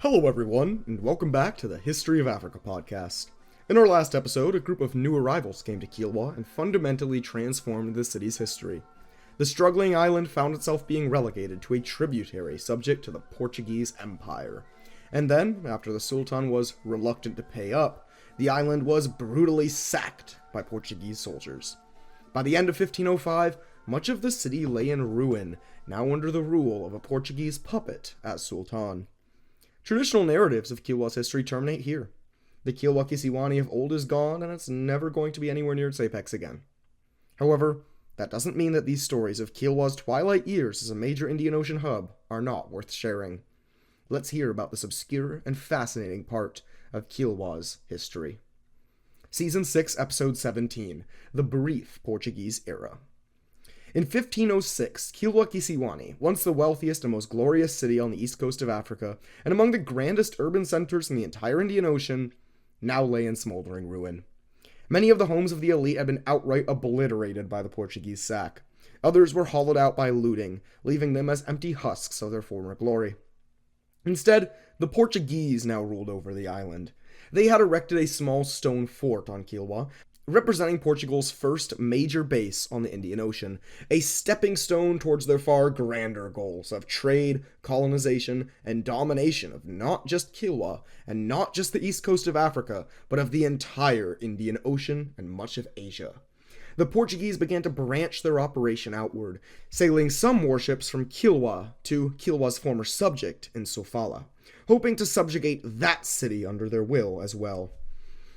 Hello everyone, and welcome back to the History of Africa podcast. In our last episode, a group of new arrivals came to Kilwa and fundamentally transformed the city's history. The struggling island found itself being relegated to a tributary subject to the Portuguese Empire. And then, after the Sultan was reluctant to pay up, the island was brutally sacked by Portuguese soldiers. By the end of 1505, much of the city lay in ruin, now under the rule of a Portuguese puppet as Sultan. Traditional narratives of Kilwa's history terminate here. The Kilwa Kisiwani of old is gone, and it's never going to be anywhere near its apex again. However, that doesn't mean that these stories of Kilwa's twilight years as a major Indian Ocean hub are not worth sharing. Let's hear about this obscure and fascinating part of Kilwa's history. Season 6, Episode 17, The Brief Portuguese Era. In 1506, Kilwa Kisiwani, once the wealthiest and most glorious city on the east coast of Africa, and among the grandest urban centers in the entire Indian Ocean, now lay in smoldering ruin. Many of the homes of the elite had been outright obliterated by the Portuguese sack. Others were hollowed out by looting, leaving them as empty husks of their former glory. Instead, the Portuguese now ruled over the island. They had erected a small stone fort on Kilwa, representing Portugal's first major base on the Indian Ocean, a stepping stone towards their far grander goals of trade, colonization, and domination of not just Kilwa, and not just the east coast of Africa, but of the entire Indian Ocean and much of Asia. The Portuguese began to branch their operation outward, sailing some warships from Kilwa to Kilwa's former subject in Sofala, hoping to subjugate that city under their will as well.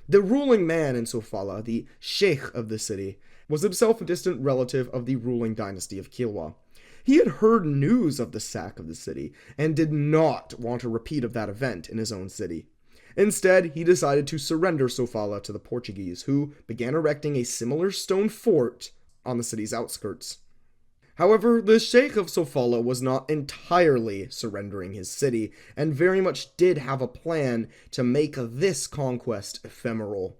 The ruling man in Sofala, the sheikh of the city, was himself a distant relative of the ruling dynasty of Kilwa. He had heard news of the sack of the city, and did not want a repeat of that event in his own city. Instead, he decided to surrender Sofala to the Portuguese, who began erecting a similar stone fort on the city's outskirts. However, the Sheikh of Sofala was not entirely surrendering his city, and very much did have a plan to make this conquest ephemeral.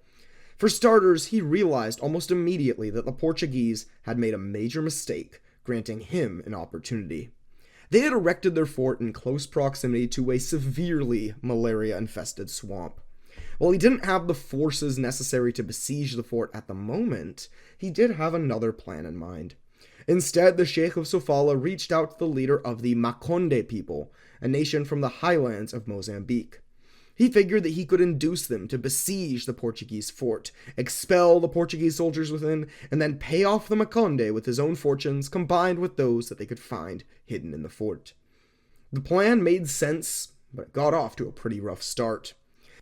For starters, he realized almost immediately that the Portuguese had made a major mistake, granting him an opportunity. They had erected their fort in close proximity to a severely malaria-infested swamp. While he didn't have the forces necessary to besiege the fort at the moment, he did have another plan in mind. Instead, the Sheikh of Sofala reached out to the leader of the Makonde people, a nation from the highlands of Mozambique. He figured that he could induce them to besiege the Portuguese fort, expel the Portuguese soldiers within, and then pay off the Makonde with his own fortunes combined with those that they could find hidden in the fort. The plan made sense, but it got off to a pretty rough start.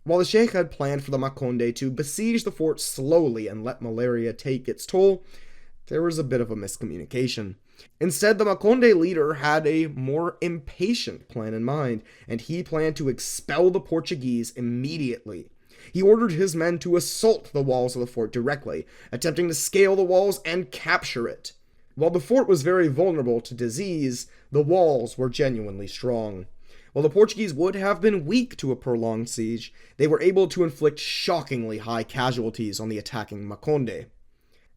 While the Sheikh had planned for the Makonde to besiege the fort slowly and let malaria take its toll, there was a bit of a miscommunication. Instead, the Makonde leader had a more impatient plan in mind, and he planned to expel the Portuguese immediately. He ordered his men to assault the walls of the fort directly, attempting to scale the walls and capture it. While the fort was very vulnerable to disease, the walls were genuinely strong. While the Portuguese would have been weak to a prolonged siege, they were able to inflict shockingly high casualties on the attacking Makonde.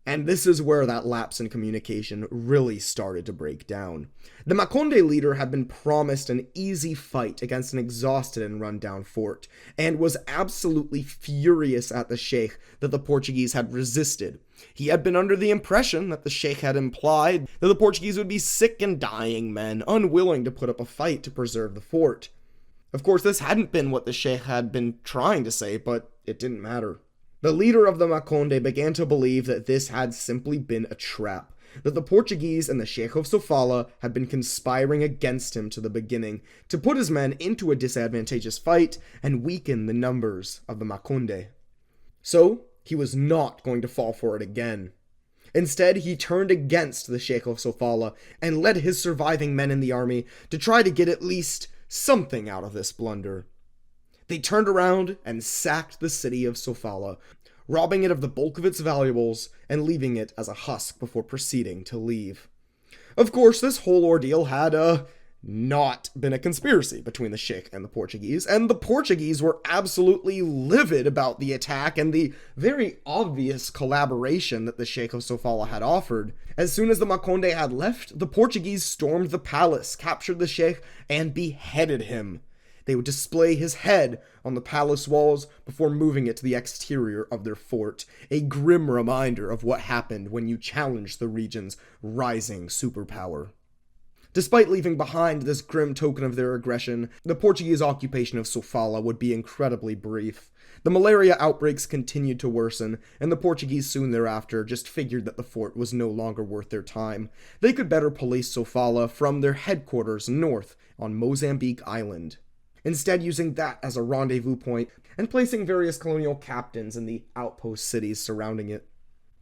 And this is where that lapse in communication really started to break down. The Makonde leader had been promised an easy fight against an exhausted and run-down fort, and was absolutely furious at the Sheikh that the Portuguese had resisted. He had been under the impression that the Sheikh had implied that the Portuguese would be sick and dying men, unwilling to put up a fight to preserve the fort. Of course, this hadn't been what the Sheikh had been trying to say, but it didn't matter. The leader of the Makonde began to believe that this had simply been a trap, that the Portuguese and the Sheikh of Sofala had been conspiring against him to the beginning, to put his men into a disadvantageous fight and weaken the numbers of the Makonde. So, he was not going to fall for it again. Instead, he turned against the Sheikh of Sofala and led his surviving men in the army to try to get at least something out of this blunder. They turned around and sacked the city of Sofala, robbing it of the bulk of its valuables and leaving it as a husk before proceeding to leave. Of course, this whole ordeal had not been a conspiracy between the Sheikh and the Portuguese, and the Portuguese were absolutely livid about the attack and the very obvious collaboration that the Sheikh of Sofala had offered. As soon as the Makonde had left, the Portuguese stormed the palace, captured the Sheikh, and beheaded him. They would display his head on the palace walls before moving it to the exterior of their fort, a grim reminder of what happened when you challenged the region's rising superpower. Despite leaving behind this grim token of their aggression, the Portuguese occupation of Sofala would be incredibly brief. The malaria outbreaks continued to worsen, and the Portuguese soon thereafter just figured that the fort was no longer worth their time. They could better police Sofala from their headquarters north on Mozambique Island, instead using that as a rendezvous point and placing various colonial captains in the outpost cities surrounding it.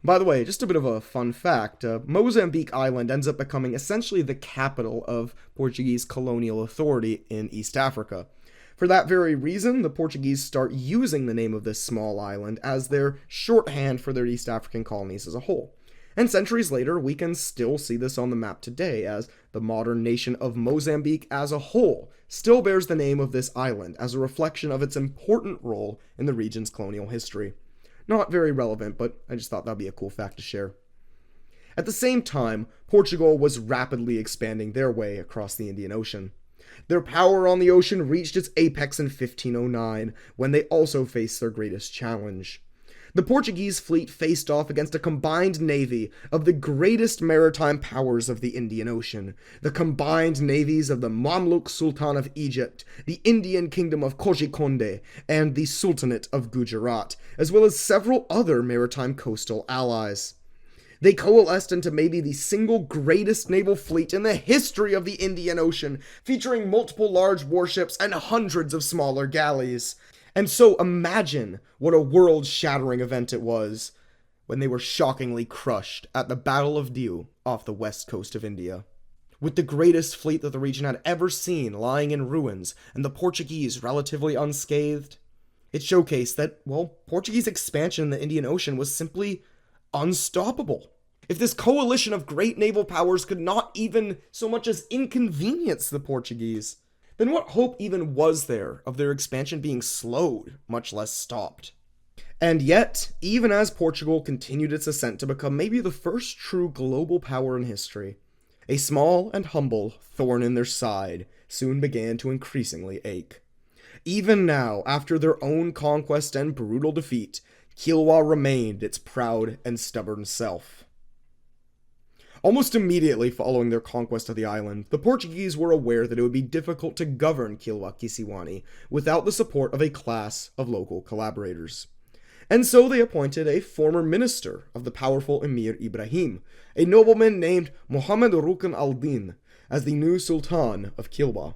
By the way, just a bit of a fun fact, Mozambique Island ends up becoming essentially the capital of Portuguese colonial authority in East Africa. For that very reason, the Portuguese start using the name of this small island as their shorthand for their East African colonies as a whole. And centuries later, we can still see this on the map today, as the modern nation of Mozambique as a whole still bears the name of this island as a reflection of its important role in the region's colonial history. Not very relevant, but I just thought that'd be a cool fact to share. At the same time, Portugal was rapidly expanding their way across the Indian Ocean. Their power on the ocean reached its apex in 1509, when they also faced their greatest challenge. The Portuguese fleet faced off against a combined navy of the greatest maritime powers of the Indian Ocean, the combined navies of the Mamluk Sultan of Egypt, the Indian Kingdom of Kozhikode, and the Sultanate of Gujarat, as well as several other maritime coastal allies. They coalesced into maybe the single greatest naval fleet in the history of the Indian Ocean, featuring multiple large warships and hundreds of smaller galleys. And so imagine what a world-shattering event it was when they were shockingly crushed at the Battle of Diu off the west coast of India. With the greatest fleet that the region had ever seen lying in ruins and the Portuguese relatively unscathed, it showcased that, well, Portuguese expansion in the Indian Ocean was simply unstoppable. If this coalition of great naval powers could not even so much as inconvenience the Portuguese, then what hope even was there of their expansion being slowed, much less stopped? And yet, even as Portugal continued its ascent to become maybe the first true global power in history, a small and humble thorn in their side soon began to increasingly ache. Even now, after their own conquest and brutal defeat, Kilwa remained its proud and stubborn self. Almost immediately following their conquest of the island, the Portuguese were aware that it would be difficult to govern Kilwa Kisiwani without the support of a class of local collaborators. And so they appointed a former minister of the powerful Emir Ibrahim, a nobleman named Muhammad Rukn al-Din, as the new Sultan of Kilwa.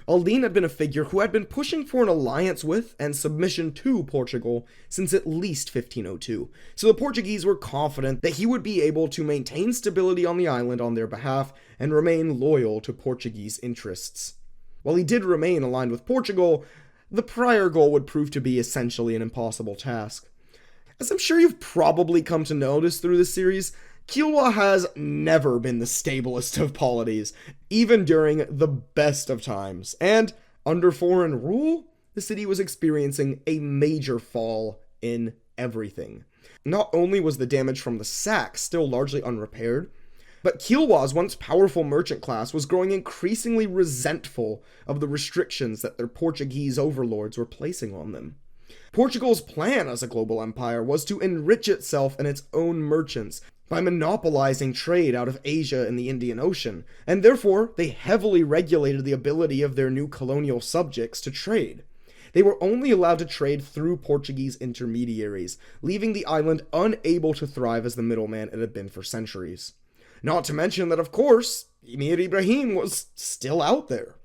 Al-Din had been a figure who had been pushing for an alliance with and submission to Portugal since at least 1502, so the Portuguese were confident that he would be able to maintain stability on the island on their behalf and remain loyal to Portuguese interests. While he did remain aligned with Portugal, the prior goal would prove to be essentially an impossible task. As I'm sure you've probably come to notice through this series, Kilwa has never been the stablest of polities, even during the best of times, and under foreign rule, the city was experiencing a major fall in everything. Not only was the damage from the sack still largely unrepaired, but Kilwa's once powerful merchant class was growing increasingly resentful of the restrictions that their Portuguese overlords were placing on them. Portugal's plan as a global empire was to enrich itself and its own merchants by monopolizing trade out of Asia and the Indian Ocean, and therefore they heavily regulated the ability of their new colonial subjects to trade. They were only allowed to trade through Portuguese intermediaries, leaving the island unable to thrive as the middleman it had been for centuries. Not to mention that, of course, Emir Ibrahim was still out there.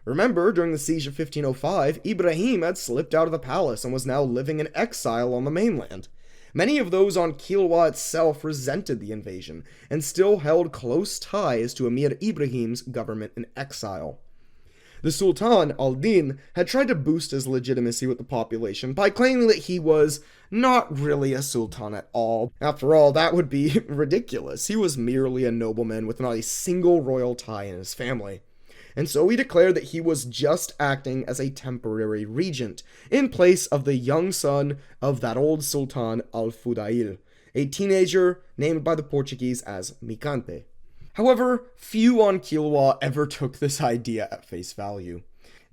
Remember, during the siege of 1505, Ibrahim had slipped out of the palace and was now living in exile on the mainland. Many of those on Kilwa itself resented the invasion, and still held close ties to Emir Ibrahim's government in exile. The Sultan, al-Din, had tried to boost his legitimacy with the population by claiming that he was not really a sultan at all. After all, that would be ridiculous. He was merely a nobleman with not a single royal tie in his family. And so he declared that he was just acting as a temporary regent, in place of the young son of that old Sultan al-Fudail, a teenager named by the Portuguese as Mikante. However, few on Kilwa ever took this idea at face value.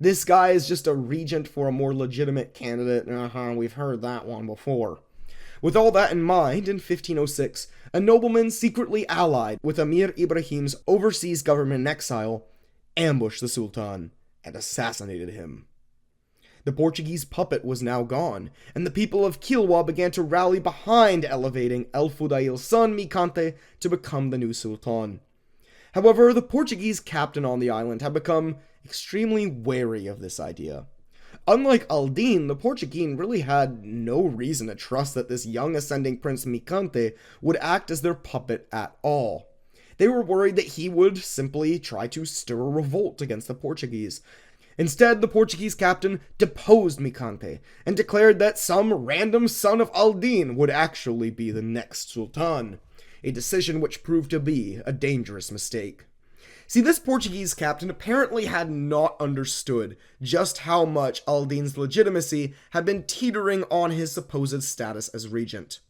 This guy is just a regent for a more legitimate candidate. We've heard that one before. With all that in mind, in 1506, a nobleman secretly allied with Emir Ibrahim's overseas government in exile ambushed the Sultan and assassinated him. The Portuguese puppet was now gone, and the people of Kilwa began to rally behind elevating El Fudail's son Mikante to become the new Sultan. However, the Portuguese captain on the island had become extremely wary of this idea. Unlike Aldin, the Portuguese really had no reason to trust that this young ascending prince Mikante would act as their puppet at all. They were worried that he would simply try to stir a revolt against the Portuguese. Instead, the Portuguese captain deposed Mikante and declared that some random son of Aldin would actually be the next sultan, a decision which proved to be a dangerous mistake. See, this Portuguese captain apparently had not understood just how much Aldin's legitimacy had been teetering on his supposed status as regent.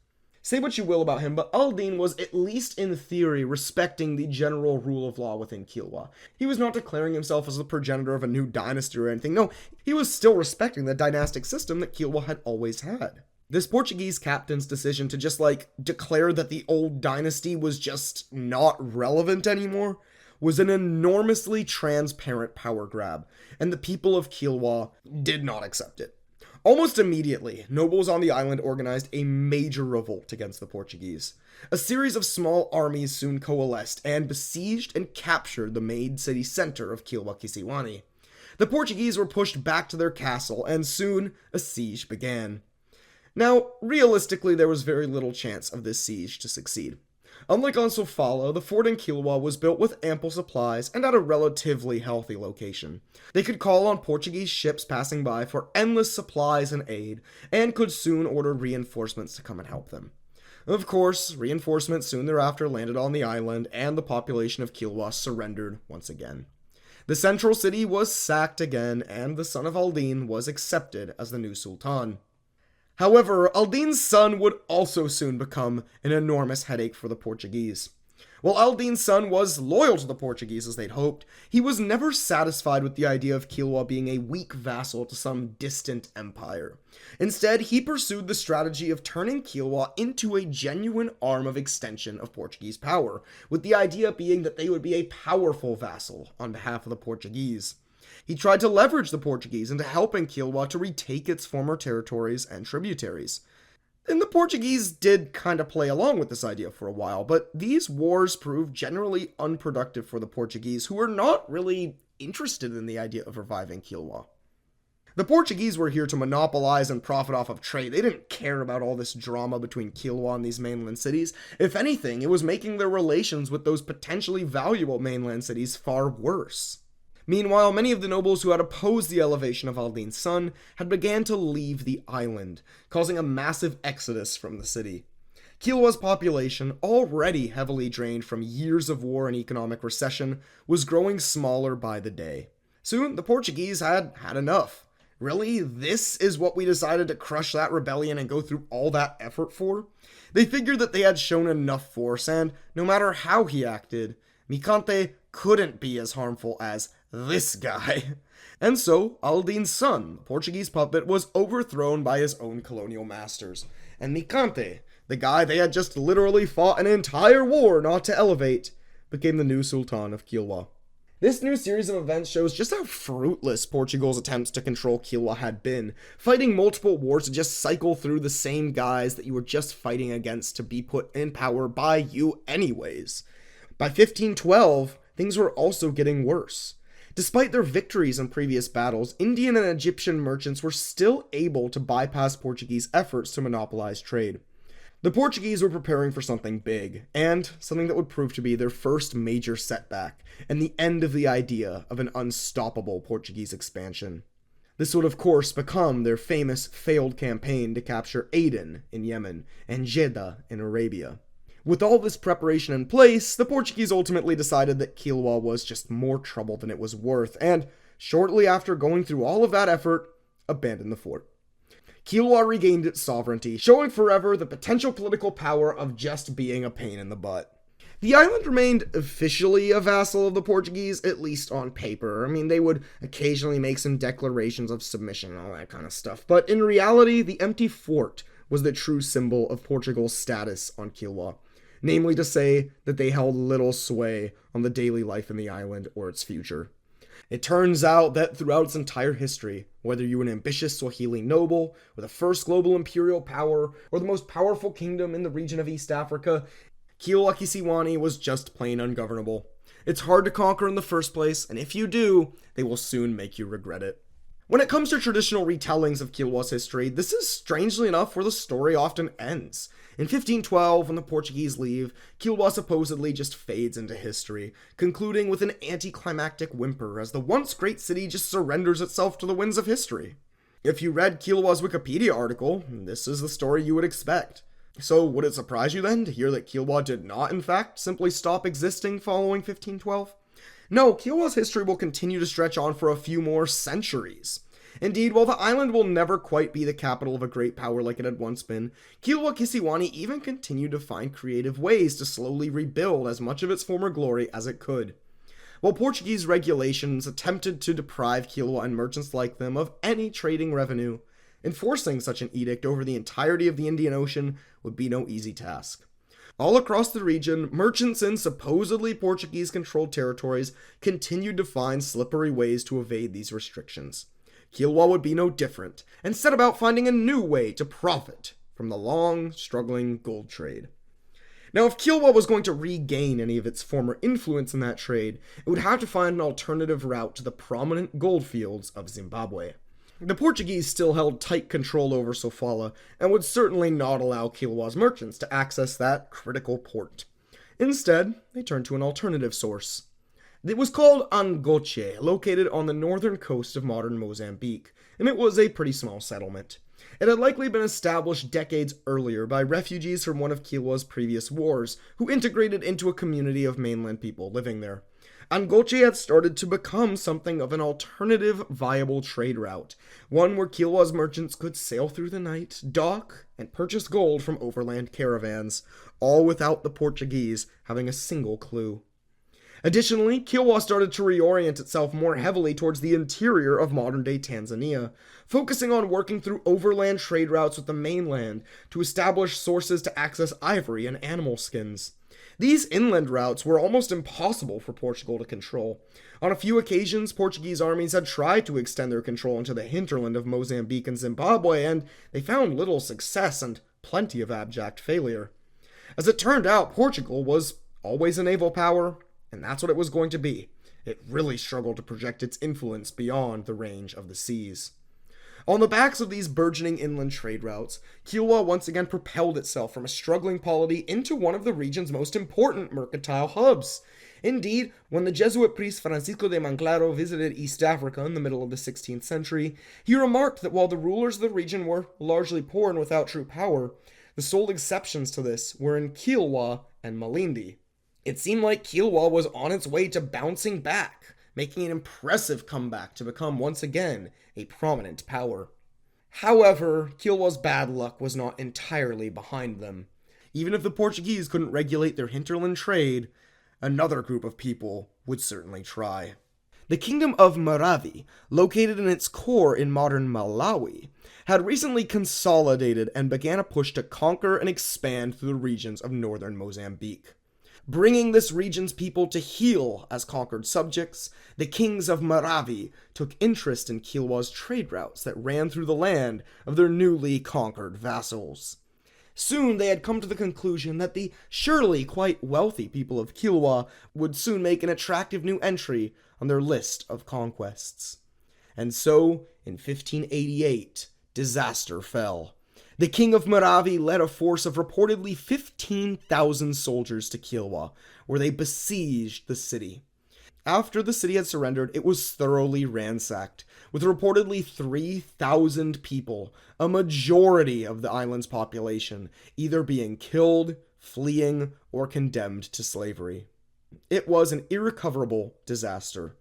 Say what you will about him, but Aldin was, at least in theory, respecting the general rule of law within Kilwa. He was not declaring himself as the progenitor of a new dynasty or anything. No, he was still respecting the dynastic system that Kilwa had always had. This Portuguese captain's decision to just, declare that the old dynasty was just not relevant anymore was an enormously transparent power grab, and the people of Kilwa did not accept it. Almost immediately, nobles on the island organized a major revolt against the Portuguese. A series of small armies soon coalesced and besieged and captured the main city center of Kilwa Kisiwani. The Portuguese were pushed back to their castle, and soon a siege began. Now, realistically, there was very little chance of this siege to succeed. Unlike on Sofala, the fort in Kilwa was built with ample supplies and at a relatively healthy location. They could call on Portuguese ships passing by for endless supplies and aid, and could soon order reinforcements to come and help them. Of course, reinforcements soon thereafter landed on the island, and the population of Kilwa surrendered once again. The central city was sacked again, and the son of Aldin was accepted as the new sultan. However, Aldin's son would also soon become an enormous headache for the Portuguese. While Aldin's son was loyal to the Portuguese as they'd hoped, he was never satisfied with the idea of Kilwa being a weak vassal to some distant empire. Instead, he pursued the strategy of turning Kilwa into a genuine arm of extension of Portuguese power, with the idea being that they would be a powerful vassal on behalf of the Portuguese. He tried to leverage the Portuguese into helping Kilwa to retake its former territories and tributaries. And the Portuguese did kind of play along with this idea for a while, but these wars proved generally unproductive for the Portuguese, who were not really interested in the idea of reviving Kilwa. The Portuguese were here to monopolize and profit off of trade. They didn't care about all this drama between Kilwa and these mainland cities. If anything, it was making their relations with those potentially valuable mainland cities far worse. Meanwhile, many of the nobles who had opposed the elevation of Aldin's son had began to leave the island, causing a massive exodus from the city. Kilwa's population, already heavily drained from years of war and economic recession, was growing smaller by the day. Soon, the Portuguese had had enough. Really? This is what we decided to crush that rebellion and go through all that effort for? They figured that they had shown enough force, and no matter how he acted, Mikante couldn't be as harmful as this guy. And so, Aldin's son, the Portuguese puppet, was overthrown by his own colonial masters. And Mikante, the guy they had just literally fought an entire war not to elevate, became the new Sultan of Kilwa. This new series of events shows just how fruitless Portugal's attempts to control Kilwa had been, fighting multiple wars to just cycle through the same guys that you were just fighting against to be put in power by you anyways. By 1512, things were also getting worse. Despite their victories in previous battles, Indian and Egyptian merchants were still able to bypass Portuguese efforts to monopolize trade. The Portuguese were preparing for something big, and something that would prove to be their first major setback, and the end of the idea of an unstoppable Portuguese expansion. This would of course become their famous failed campaign to capture Aden in Yemen and Jeddah in Arabia. With all this preparation in place, the Portuguese ultimately decided that Kilwa was just more trouble than it was worth, and shortly after going through all of that effort, abandoned the fort. Kilwa regained its sovereignty, showing forever the potential political power of just being a pain in the butt. The island remained officially a vassal of the Portuguese, at least on paper. I mean, they would occasionally make some declarations of submission and all that kind of stuff. But in reality, the empty fort was the true symbol of Portugal's status on Kilwa. Namely to say that they held little sway on the daily life in the island or its future. It turns out that throughout its entire history, whether you were an ambitious Swahili noble, or the first global imperial power, or the most powerful kingdom in the region of East Africa, Kilwa Kisiwani was just plain ungovernable. It's hard to conquer in the first place, and if you do, they will soon make you regret it. When it comes to traditional retellings of Kilwa's history, this is strangely enough where the story often ends. In 1512, when the Portuguese leave, Kilwa supposedly just fades into history, concluding with an anticlimactic whimper as the once great city just surrenders itself to the winds of history. If you read Kilwa's Wikipedia article, this is the story you would expect. So would it surprise you then to hear that Kilwa did not in fact simply stop existing following 1512? No, Kilwa's history will continue to stretch on for a few more centuries. Indeed, while the island will never quite be the capital of a great power like it had once been, Kilwa Kisiwani even continued to find creative ways to slowly rebuild as much of its former glory as it could. While Portuguese regulations attempted to deprive Kilwa and merchants like them of any trading revenue, enforcing such an edict over the entirety of the Indian Ocean would be no easy task. All across the region, merchants in supposedly Portuguese-controlled territories continued to find slippery ways to evade these restrictions. Kilwa would be no different, and set about finding a new way to profit from the long, struggling gold trade. Now, if Kilwa was going to regain any of its former influence in that trade, it would have to find an alternative route to the prominent gold fields of Zimbabwe. The Portuguese still held tight control over Sofala, and would certainly not allow Kilwa's merchants to access that critical port. Instead, they turned to an alternative source. It was called Angoche, located on the northern coast of modern Mozambique, and it was a pretty small settlement. It had likely been established decades earlier by refugees from one of Kilwa's previous wars, who integrated into a community of mainland people living there. Angoche had started to become something of an alternative, viable trade route, one where Kilwa's merchants could sail through the night, dock, and purchase gold from overland caravans, all without the Portuguese having a single clue. Additionally, Kilwa started to reorient itself more heavily towards the interior of modern-day Tanzania, focusing on working through overland trade routes with the mainland to establish sources to access ivory and animal skins. These inland routes were almost impossible for Portugal to control. On a few occasions, Portuguese armies had tried to extend their control into the hinterland of Mozambique and Zimbabwe, and they found little success and plenty of abject failure. As it turned out, Portugal was always a naval power, and that's what it was going to be. It really struggled to project its influence beyond the range of the seas. On the backs of these burgeoning inland trade routes, Kilwa once again propelled itself from a struggling polity into one of the region's most important mercantile hubs. Indeed, when the Jesuit priest Francisco de Manglaro visited East Africa in the middle of the 16th century, he remarked that while the rulers of the region were largely poor and without true power, the sole exceptions to this were in Kilwa and Malindi. It seemed like Kilwa was on its way to bouncing back, making an impressive comeback to become once again a prominent power. However, Kilwa's bad luck was not entirely behind them. Even if the Portuguese couldn't regulate their hinterland trade, another group of people would certainly try. The Kingdom of Maravi, located in its core in modern Malawi, had recently consolidated and began a push to conquer and expand through the regions of northern Mozambique. Bringing this region's people to heel as conquered subjects, the kings of Maravi took interest in Kilwa's trade routes that ran through the land of their newly conquered vassals. Soon they had come to the conclusion that the surely quite wealthy people of Kilwa would soon make an attractive new entry on their list of conquests. And so, in 1588, disaster fell. The king of Maravi led a force of reportedly 15,000 soldiers to Kilwa, where they besieged the city. After the city had surrendered, it was thoroughly ransacked, with reportedly 3,000 people, a majority of the island's population, either being killed, fleeing, or condemned to slavery. It was an irrecoverable disaster,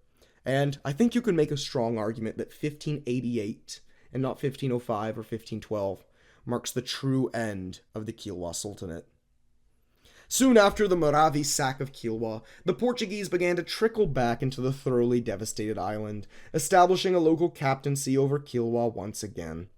and I think you could make a strong argument that 1588, and not 1505 or 1512, marks the true end of the Kilwa Sultanate. Soon after the Moravi sack of Kilwa, the Portuguese began to trickle back into the thoroughly devastated island, establishing a local captaincy over Kilwa once again.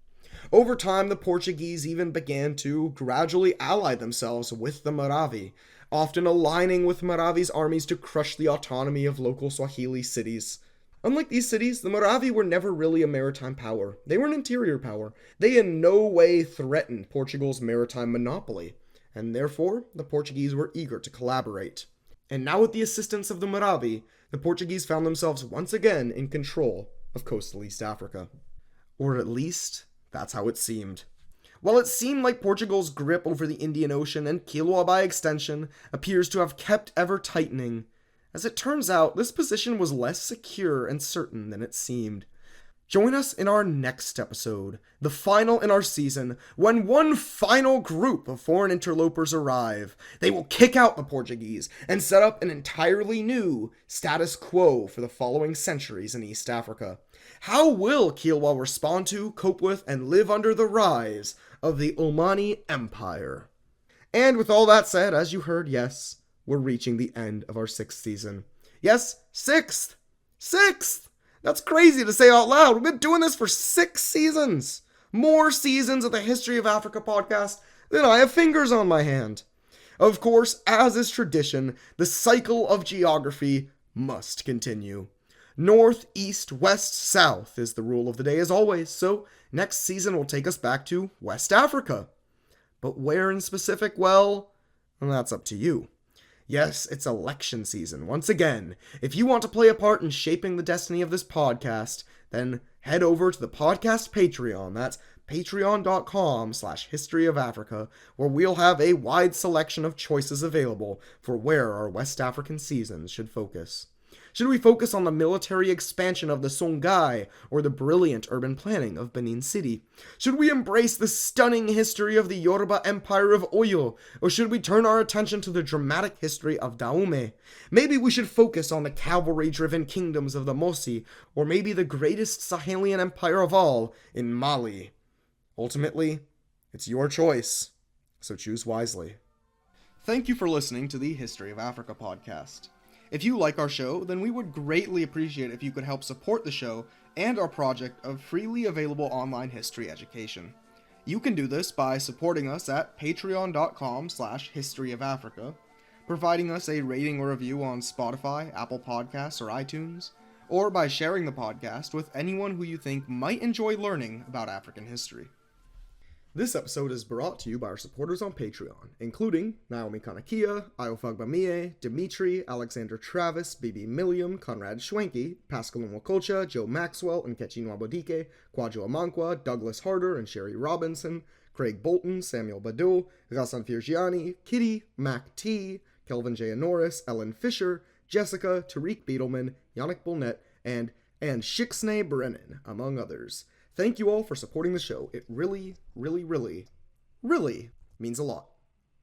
Over time, the Portuguese even began to gradually ally themselves with the Moravi, often aligning with Moravi's armies to crush the autonomy of local Swahili cities. Unlike these cities, the Moravi were never really a maritime power. They were an interior power. They in no way threatened Portugal's maritime monopoly, and therefore the Portuguese were eager to collaborate. And now with the assistance of the Moravi, the Portuguese found themselves once again in control of coastal East Africa. Or at least, that's how it seemed. While it seemed like Portugal's grip over the Indian Ocean, and Kilwa by extension, appears to have kept ever tightening, as it turns out, this position was less secure and certain than it seemed. Join us in our next episode, the final in our season, when one final group of foreign interlopers arrive. They will kick out the Portuguese and set up an entirely new status quo for the following centuries in East Africa. How will Kilwa respond to, cope with, and live under the rise of the Omani Empire? And with all that said, as you heard, yes, we're reaching the end of our 6th season. Yes, 6th! 6th! That's crazy to say out loud. We've been doing this for 6 seasons. More seasons of the History of Africa podcast than I have fingers on my hand. Of course, as is tradition, the cycle of geography must continue. North, east, west, south is the rule of the day as always, so next season will take us back to West Africa. But where in specific? Well, that's up to you. Yes, it's election season once again. If you want to play a part in shaping the destiny of this podcast, then head over to the podcast Patreon. That's patreon.com/historyofafrica, where we'll have a wide selection of choices available for where our West African seasons should focus. Should we focus on the military expansion of the Songhai or the brilliant urban planning of Benin City? Should we embrace the stunning history of the Yoruba Empire of Oyo? Or should we turn our attention to the dramatic history of Dahomey? Maybe we should focus on the cavalry-driven kingdoms of the Mosi, or maybe the greatest Sahelian empire of all in Mali. Ultimately, it's your choice, so choose wisely. Thank you for listening to the History of Africa podcast. If you like our show, then we would greatly appreciate if you could help support the show and our project of freely available online history education. You can do this by supporting us at patreon.com/historyofafrica, providing us a rating or review on Spotify, Apple Podcasts, or iTunes, or by sharing the podcast with anyone who you think might enjoy learning about African history. This episode is brought to you by our supporters on Patreon, including Naomi Kanakia, Iofagbamie, Dimitri, Alexander Travis, Bibi Milliam, Conrad Schwenke, Pascal Nwakocha, Joe Maxwell, Nkechi Nwabodike, Kwajo Amankwa, Douglas Harder and Sherry Robinson, Craig Bolton, Samuel Badu, Ghassan Firjiani, Kitty, Mac T, Kelvin J. Norris, Ellen Fisher, Jessica, Tariq Beetleman, Yannick Bolnet, and Shixnay Brennan, among others. Thank you all for supporting the show. It really, really, really, really means a lot.